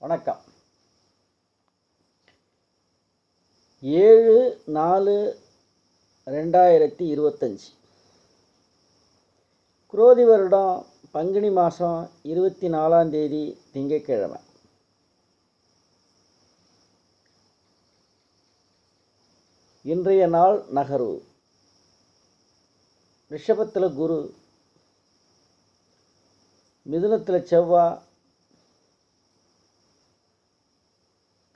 வணக்கம். 7/4/2025 குரோதி வருடம் பங்குனி மாதம் 24ஆம் தேதி திங்கட்கிழமை. இன்றைய நாள் நகர்வு. ரிஷபத்தில் குரு, மிதுனத்தில் செவ்வாய்,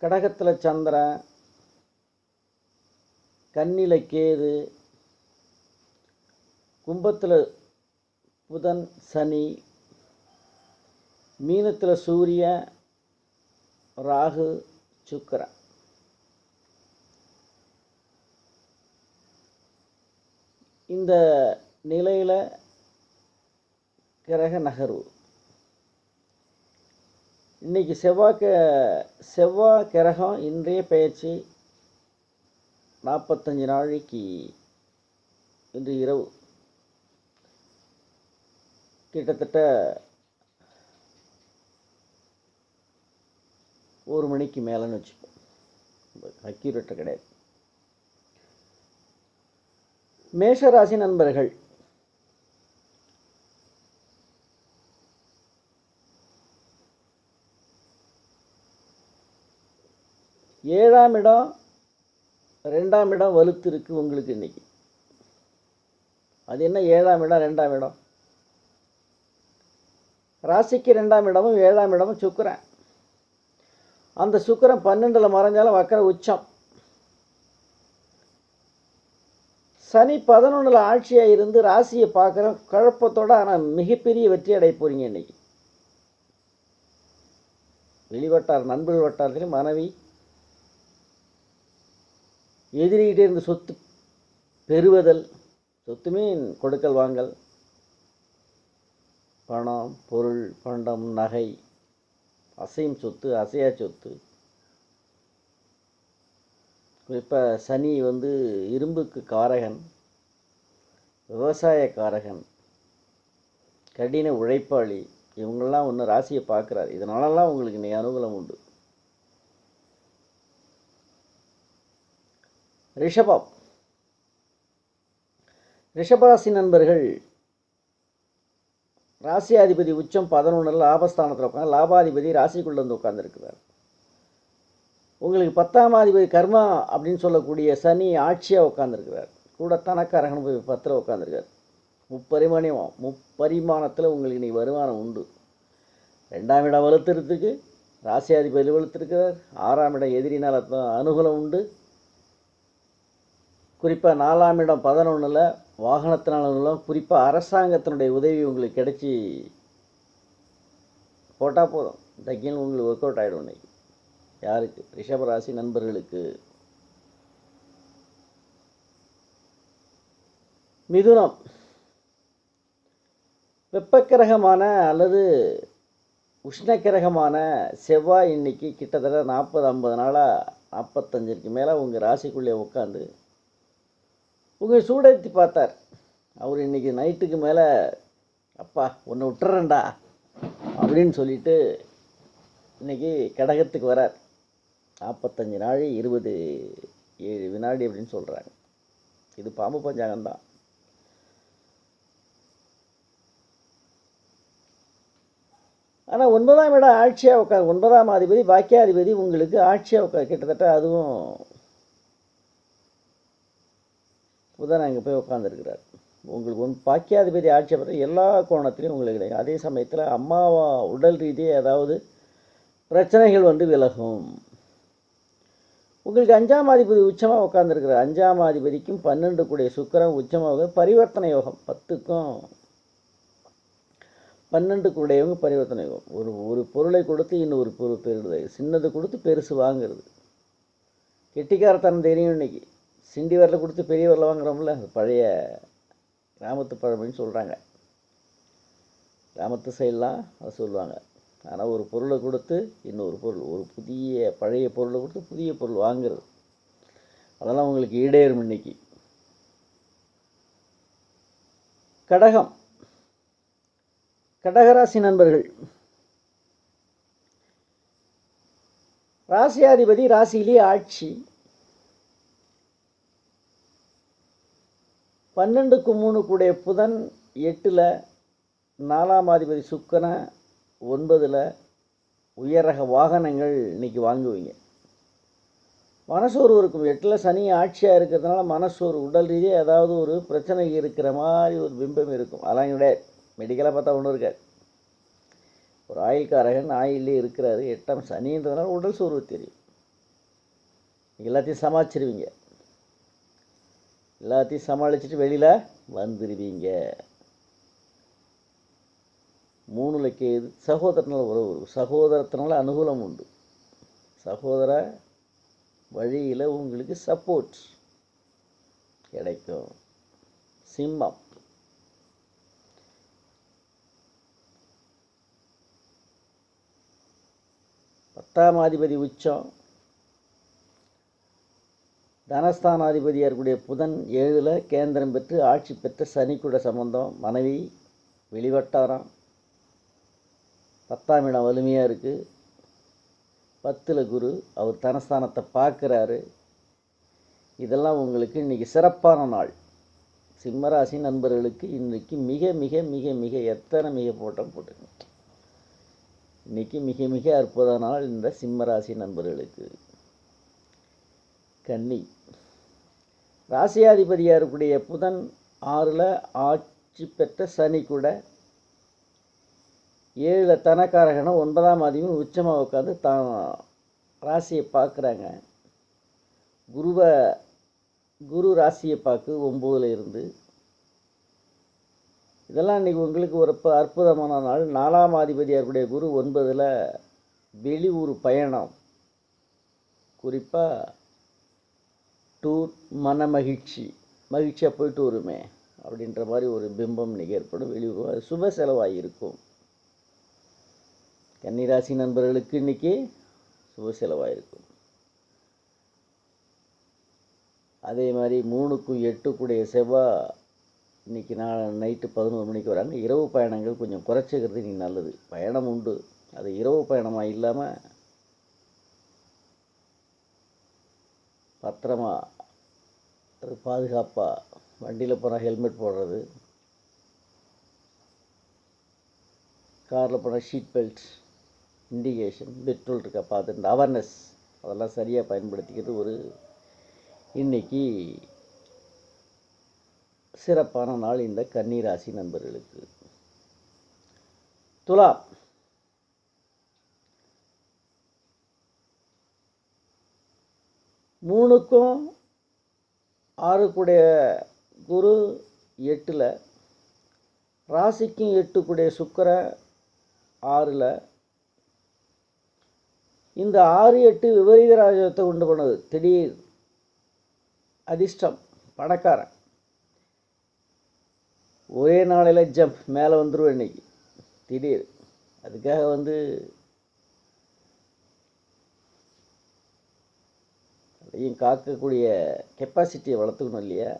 கடகத்தில் சந்திரன், கன்னியில் கேது, கும்பத்தில் புதன் சனி, மீனத்தில் சூரியன் ராகு சுக்கிரன். இந்த நிலையில் கிரக நகர்வு. இன்றைக்கி செவ்வாய் கிரகம் இன்றைய பயிற்சி 45 நாளைக்கு. இன்று இரவு கிட்டத்தட்ட 1 மணிக்கு மேலேன்னு வச்சுப்போம், அக்யூரேட்டாக கிடையாது. மேஷராசி நண்பர்கள், ஏழாம் இடம் 2ஆம் இடம் வலுத்து இருக்குது உங்களுக்கு இன்னைக்கு. அது என்ன 7ஆம் இடம் 2ஆம் இடம்? ராசிக்கு 2ஆம் இடமும் 7ஆம் இடமும் சுக்கிரன். அந்த சுக்கிரன் 12ல் மறைஞ்சாலும் வக்கர உச்சம். சனி 11ல் ஆட்சியாக இருந்து ராசியை பார்க்குற குழப்பத்தோடு, ஆனால் மிகப்பெரிய வெற்றி அடைய போகிறீங்க இன்னைக்கு. வெளிவட்டார் நண்பர்கள் வட்டாரத்திலும் மனைவி எதிரிகிட்டே இருந்து சொத்து பெறுவதல், சொத்து மீன் கொடுக்கல் வாங்கல், பணம் பொருள் பண்டம் நகை, அசையும் சொத்து அசையா சொத்து. குறிப்பாக சனி இரும்புக்கு காரகன், விவசாய காரகன், கடின உழைப்பாளி. இவங்கெல்லாம் ஒன்று ராசியை பார்க்குறாரு. இதனாலலாம் உங்களுக்கு இன்னைக்கு அனுகூலம் உண்டு. ரிஷபராசி நண்பர்கள், ராசியாதிபதி உச்சம் 11ல் லாபஸ்தானத்தில் உட்காந்து, லாபாதிபதி ராசிக்குள்ளே வந்து உட்காந்துருக்கிறார். உங்களுக்கு 10ஆம் அதிபதி கர்மா அப்படின்னு சொல்லக்கூடிய சனி ஆட்சியாக உட்காந்துருக்கிறார். கூட தனக்காரகன் போய் 10ல் உட்காந்துருக்கார். முப்பரிமாணத்தில் உங்களுக்கு இன்றைக்கி வருமானம் உண்டு. 2ஆம் இடம் வலுத்துறதுக்கு ராசியாதிபதி வலுத்திருக்கிறார். 6ஆம் இடம் எதிரினால் அனுகூலம் உண்டு. குறிப்பாக 4ஆம் இடம் 11ல் வாகனத்தினாலும், குறிப்பாக அரசாங்கத்தினுடைய உதவி உங்களுக்கு கிடைச்சி போட்டால் போதும், டக்கின்னு உங்களுக்கு ஒர்க் அவுட் ஆகிடும் இன்னைக்கு. யாருக்கு? ரிஷபராசி நண்பர்களுக்கு. மிதுனம், வெப்பக்கிரகமான அல்லது உஷ்ணக்கிரகமான செவ்வாய் இன்னைக்கு கிட்டத்தட்ட 40-50 நாளாக 45க்கு மேலே உங்கள் ராசிக்குள்ளே உட்காந்து உங்கள் சூடேற்றி பார்த்தார். அவர் இன்றைக்கி நைட்டுக்கு மேலே அப்பா ஒன்று விட்டுறேன்டா அப்படின்னு சொல்லிட்டு இன்றைக்கி கடகத்துக்கு வரார். 45 நாள் 27 வினாடி அப்படின்னு சொல்கிறாங்க. இது பாம்பு பஞ்சாங்கம்தான். ஆனால் 9ஆம் இடம் ஆட்சியாக உட்கார். 9ஆம் அதிபதி பாக்கியாதிபதி உங்களுக்கு ஆட்சியாக உட்கார். கிட்டத்தட்ட அதுவும் புதன் அங்கே போய் உட்காந்துருக்கிறார். உங்களுக்கு பாக்கியாதிபதி ஆட்சி பெற்ற எல்லா கோணத்திலையும் உங்களுக்கு கிடைக்கும். அதே சமயத்தில் அம்மாவா உடல் ரீதியாக ஏதாவது பிரச்சனைகள் விலகும். உங்களுக்கு 5ஆம் அதிபதி உச்சமாக உட்காந்துருக்கிறார். 5ஆம் அதிபதிக்கும் 12 கூடிய சுக்கிரன் உச்சமாக பரிவர்த்தனை யோகம். 10க்கும் 12 கூடையவங்க பரிவர்த்தனை யோகம். ஒரு பொருளை கொடுத்து இன்னொரு பொருள் பெறுது. சின்னது கொடுத்து பெருசு வாங்குறது. கெட்டிக்காரத்தனம் தெரியும். இன்னைக்கு சிண்டி வரல கொடுத்து பெரிய வரல வாங்குறோம்ல, பழைய கிராமத்து பழமொழின்னு சொல்கிறாங்க. கிராமத்து சைடெலாம் அதை சொல்லுவாங்க. ஆனால் ஒரு பொருளை கொடுத்து இன்னொரு பொருள், ஒரு பழைய பொருளை கொடுத்து புதிய பொருள் வாங்குறது, அதெல்லாம் உங்களுக்கு ஈடேறும் இன்னைக்கு. கடகம், கடகராசி நண்பர்கள், ராசியாதிபதி ராசியிலேயே ஆட்சி. 12க்கு 3 கூடிய புதன் 8ல், 4ஆம் அதிபதி சுக்கிரன் 9ல். உயர் ரக வாகனங்கள் இன்றைக்கி வாங்குவீங்க. மனசோர்வு இருக்கும். 8ல் சனி ஆட்சியாக இருக்கிறதுனால மனசோர்வு, உடல் ரீதியாக ஏதாவது ஒரு பிரச்சனை இருக்கிற மாதிரி ஒரு பிம்பம் இருக்கும். அதெல்லாம் கிடையாது. மெடிக்கலாக பார்த்தா ஒன்றும் இருக்காது. ஒரு ஆயுள்காரகன் ஆயிலே இருக்கிறாரு. 8ஆம் சனின்றதுனால உடல் சோர்வு தெரியும். எல்லாத்தையும் சமாளிச்சிருவீங்க. எல்லாத்தையும் சமாளிச்சுட்டு வெளியில் வந்துடுவீங்க. 3ல் கேது. சகோதரனால் உறவு, சகோதரத்தினால அனுகூலம் உண்டு. சகோதர வழியில் உங்களுக்கு சப்போர்ட் கிடைக்கும். சிம்மம். பத்தாம் அதிபதி உச்சம். தனஸ்தானாதிபதியாக இருக்கக்கூடிய புதன் 7ல் கேந்திரம் பெற்று ஆட்சி பெற்ற சனி கூட சம்பந்தம். மனைவி வெளிவட்டாரம். 10ஆம் இடம் வலிமையாக இருக்குது. 10ல் குரு, அவர் தனஸ்தானத்தை பார்க்குறாரு. இதெல்லாம் உங்களுக்கு இன்றைக்கி சிறப்பான நாள். சிம்மராசி நண்பர்களுக்கு இன்றைக்கி மிக மிக மிக மிக எத்தனை மிக போட்டுங்க. இன்றைக்கி மிக மிக அற்புத நாள் இந்த சிம்மராசி நண்பர்களுக்கு. கன்னி. ராசியாதிபதியாக இருக்கக்கூடிய புதன் 6ல் ஆட்சி பெற்ற சனி கூட 7ல் தனக்காரகனை 9ஆம் அதிபதி உச்சமாக உட்காந்து தான் ராசியை பார்க்குறாங்க. குரு ராசியை பார்க்கு 9ல் இருந்து. இதெல்லாம் இன்றைக்கி உங்களுக்கு ஒரு அற்புதமான நாள். 4ஆம் அதிபதியாக இருக்கக்கூடிய குரு 9ல் வெளியூர் பயணம், குறிப்பாக டூர், மன மகிழ்ச்சியாக போயிட்டு வருமே அப்படின்ற மாதிரி ஒரு பிம்பம் இன்றைக்கி ஏற்படும். வெளியூர் அது சுப செலவாக இருக்கும். கன்னிராசி நண்பர்களுக்கு இன்றைக்கி சுப செலவாக இருக்கும். அதே மாதிரி 3க்கும் 8 செவ்வாய் இன்றைக்கி நைட்டு 11 மணிக்கு வராங்க. இரவு பயணங்கள் கொஞ்சம் குறைச்சிக்கிறது இன்றைக்கி நல்லது. பயணம் உண்டு, அது இரவு பயணமாக இல்லாமல் பத்திரமா அது பாதுகாப்பாக வண்டியில் போனால் ஹெல்மெட் போடுறது, காரில் போனால் ஷீட் பெல்ட், இண்டிகேஷன், பெட்ரோல் இருக்கா பார்த்துட்டு அவேர்னஸ் அதெல்லாம் சரியாக பயன்படுத்திக்கிறது ஒரு இன்றைக்கி சிறப்பான நாள் இந்த கன்னிராசி நண்பர்களுக்கு. துலாம். மூணுக்கும் 6 கூடிய குரு 8ல், ராசிக்கும் 8 கூடிய சுக்கிரன் 6ல். இந்த 6-8 விபரீத ராஜத்தை உண்டு பண்ணது. திடீர் அதிர்ஷ்டம், பணக்காரன், ஒரே நாளையில் ஜம்ப் மேலே வந்துடுவேன் இன்னைக்கு திடீர். அதுக்காக அதையும் காக்கக்கூடிய கெப்பாசிட்டியை வளர்த்துக்கணும் இல்லையா?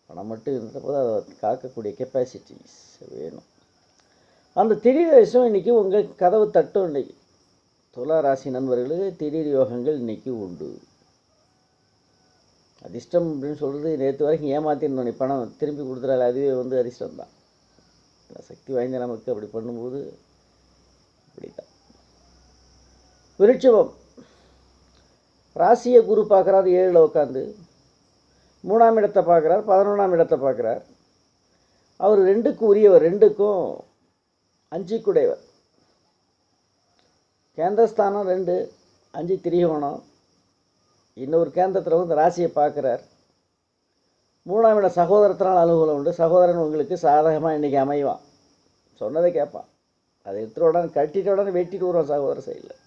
பணம் மட்டும் இருந்தபோது அதை காக்கக்கூடிய கெப்பாசிட்டிஸ் வேணும். அந்த திடீர் விஷயம் இன்றைக்கி உங்கள் கதவு தட்டும். இன்றைக்கி துலா ராசி நண்பர்களுக்கு திடீர் யோகங்கள் இன்றைக்கி உண்டு. அதிர்ஷ்டம் அப்படின்னு சொல்கிறது நேற்று வரைக்கும் ஏமாத்திருந்தோம், நீ பணம் திரும்பி கொடுத்துறாரு, அதுவே அதிர்ஷ்டம் தான். சக்தி வாய்ந்த நமக்கு அப்படி பண்ணும்போது அப்படி தான். விருட்சிகம். ராசியை குரு பார்க்குறாரு 7ல் உட்காந்து. 3ஆம் இடத்தை பார்க்குறார், 11ஆம் இடத்தை பார்க்குறார். அவர் 2க்கு உரியவர், 2க்கும் 5 குடையவர். கேந்திரஸ்தானம் 2, 5 திரிகோணம். இன்னொரு கேந்திரத்தில் ராசியை பார்க்குறார். 3ஆம் இடம் சகோதரத்தினால் அனுகூலம் உண்டு. சகோதரன் உங்களுக்கு சாதகமாக இன்றைக்கி அமைவான், சொன்னதை கேட்பான். அதை எடுத்துகிட்ட உடனே கட்டிட்ட உடனே வெட்டிட்டு வருவான் சகோதர சைடில்.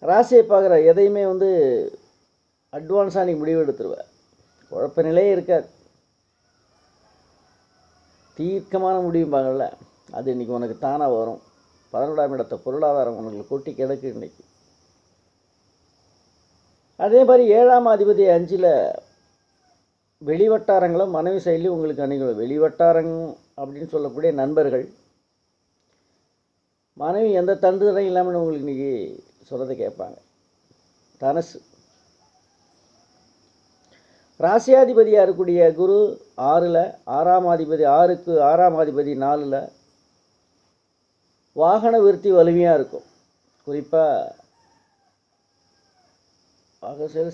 ராசியை பார்க்குற எதையுமே அட்வான்ஸாக நீ முடிவு எடுத்துருவேன். குழப்ப நிலையே இருக்காது. தீர்க்கமான முடிவும்பாங்கள்ல, அது இன்றைக்கி உனக்கு தானாக வரும். 11ஆம் இடத்தை பொருளாதாரம் உனக்கு கொட்டி கிடக்கு இன்றைக்கி. அதே மாதிரி 7ஆம் அதிபதி 5ல் வெளிவட்டாரங்களும் மனைவி சைட்லேயும் உங்களுக்கு அணுகணும். வெளிவட்டாரம் அப்படின்னு சொல்லக்கூடிய நண்பர்கள், மனைவி எந்த தண்டுதடையும் இல்லாமல் உங்களுக்கு இன்றைக்கி சொல்கிறத கேட்பாங்க. தனுசு ராசியாதிபதியாக இருக்கக்கூடிய குரு 6ல், 6ஆம் அதிபதி 6க்கு 6ஆம் அதிபதி 4ல். வாகன விருத்தி வலிமையாக இருக்கும். குறிப்பாக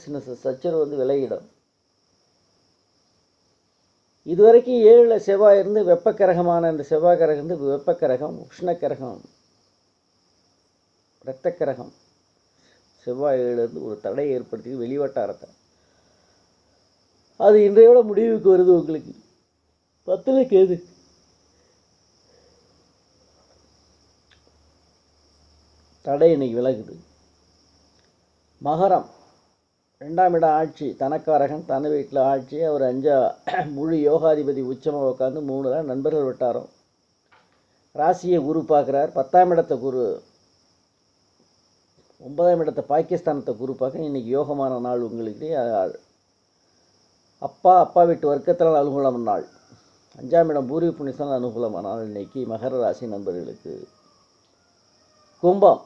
சின்ன சச்சரவு வந்து விலகிடும். இதுவரைக்கும் 7ல் செவ்வாய் இருந்து வெப்பக்கிரகமான இந்த செவ்வாய் கிரகம் இருந்து வெப்பக்கிரகம், உஷ்ணக்கிரகம், இரத்தக்கிரகம் செவ்வாய் 7லேருந்து ஒரு தடையை ஏற்படுத்தி வெளிவட்டாரத்தை அது இன்றையோட முடிவுக்கு வருது. உங்களுக்கு 10ல் கேது. தடை இன்னைக்கு விலகுது. மகரம் 2ஆம் இடம் ஆட்சி, தனக்காரகன், தன வீட்டில் ஆட்சி. அவர் 5 முழு யோகாதிபதி உச்சமாக உட்காந்து 3ல் நண்பர்கள் வட்டாரம். ராசியை குரு பார்க்குறார். 10ஆம் இடத்தை குரு, 9ஆம் இடத்தை பாகிஸ்தானத்தை குரு பார்க்க. இன்றைக்கி யோகமான நாள் உங்களுக்கு. அப்பா வீட்டு வர்க்கத்தில் அனுகூலமான நாள். 5ஆம் இடம் பூர்வீக புண்ணியஸ்தானம் அனுகூலமான நாள் இன்றைக்கி மகர ராசி நண்பர்களுக்கு. கும்பம்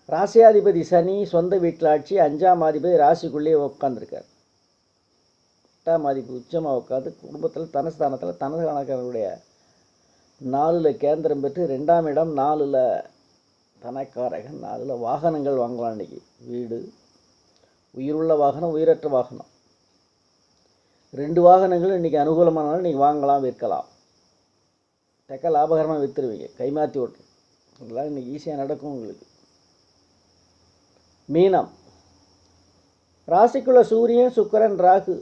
ராசியாதிபதி சனி சொந்த வீட்டில் ஆட்சி. 5ஆம் அதிபதி ராசிக்குள்ளேயே உட்காந்துருக்கார். 8ஆம் அதிபதி உச்சமாக உட்காந்து குடும்பத்தில் தனஸ்தானத்தில் தனது கணக்கனுடைய 4ல் கேந்திரம் பெற்று 2ஆம் இடம் 4ல் தனக்காரகன் 4ல் வாகனங்கள் வாங்கலாம். இன்றைக்கி வீடு, உயிருள்ள வாகனம், உயிரற்ற வாகனம், 2 வாகனங்களும் இன்றைக்கி அனுகூலமானாலும் இன்றைக்கி வாங்கலாம், விற்கலாம். தக்க லாபகரமாக விற்றுருவீங்க. கைமாற்றி ஓட்டு இதெல்லாம் இன்றைக்கி ஈஸியாக நடக்கும் உங்களுக்கு. மீனம் ராசிக்குள்ள சூரியன், சுக்கிரன், ராகு.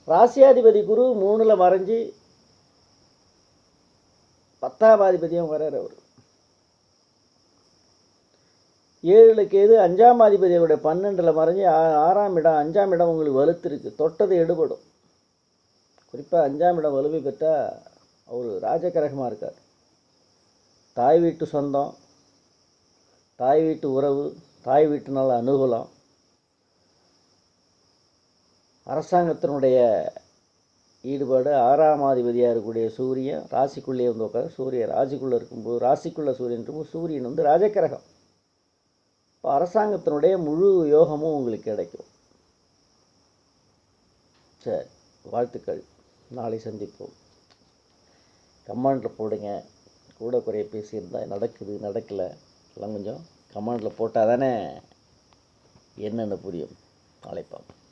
ராசியாதிபதி குரு 3ல் மறைஞ்சி 10ஆம் அதிபதியும் வர்றார். அவர் 7ல் கேது, 5ஆம் அதிபதியோட 12ல் மறைஞ்சி 6ஆம் இடம். 5ஆம் இடம் உங்களுக்கு வலுத்திருக்கு. தொட்டது எடுபடும். குறிப்பாக 5ஆம் இடம் வலுவை பெற்றால் அவர் ராஜகிரகமாக இருக்கார். தாய் வீட்டு சொந்தம், தாய் வீட்டு உறவு, தாய் வீட்டுனால அனுகூலம். அரசாங்கத்தினுடைய ஈடுபாடு. 6ஆம் அதிபதியாக இருக்கக்கூடிய சூரியன் ராசிக்குள்ளேயே வந்து உட்கார். சூரியன் ராசிக்குள்ளே இருக்கும்போது, ராசிக்குள்ளே சூரியன் இருக்கும்போது சூரியன் வந்து ராஜகிரகம். இப்போ அரசாங்கத்தினுடைய முழு யோகமும் உங்களுக்கு கிடைக்கும். சரி, வாழ்த்துக்கள். நாளை சந்திப்போம். கமெண்டில் போடுங்க. கூட குறைய பேசியிருந்தால் நடக்குது நடக்கலை எல்லாம் கொஞ்சம் கமெண்டில் போட்டால் தானே என்னென்னு புரியும். நாளை பார்ப்போம்.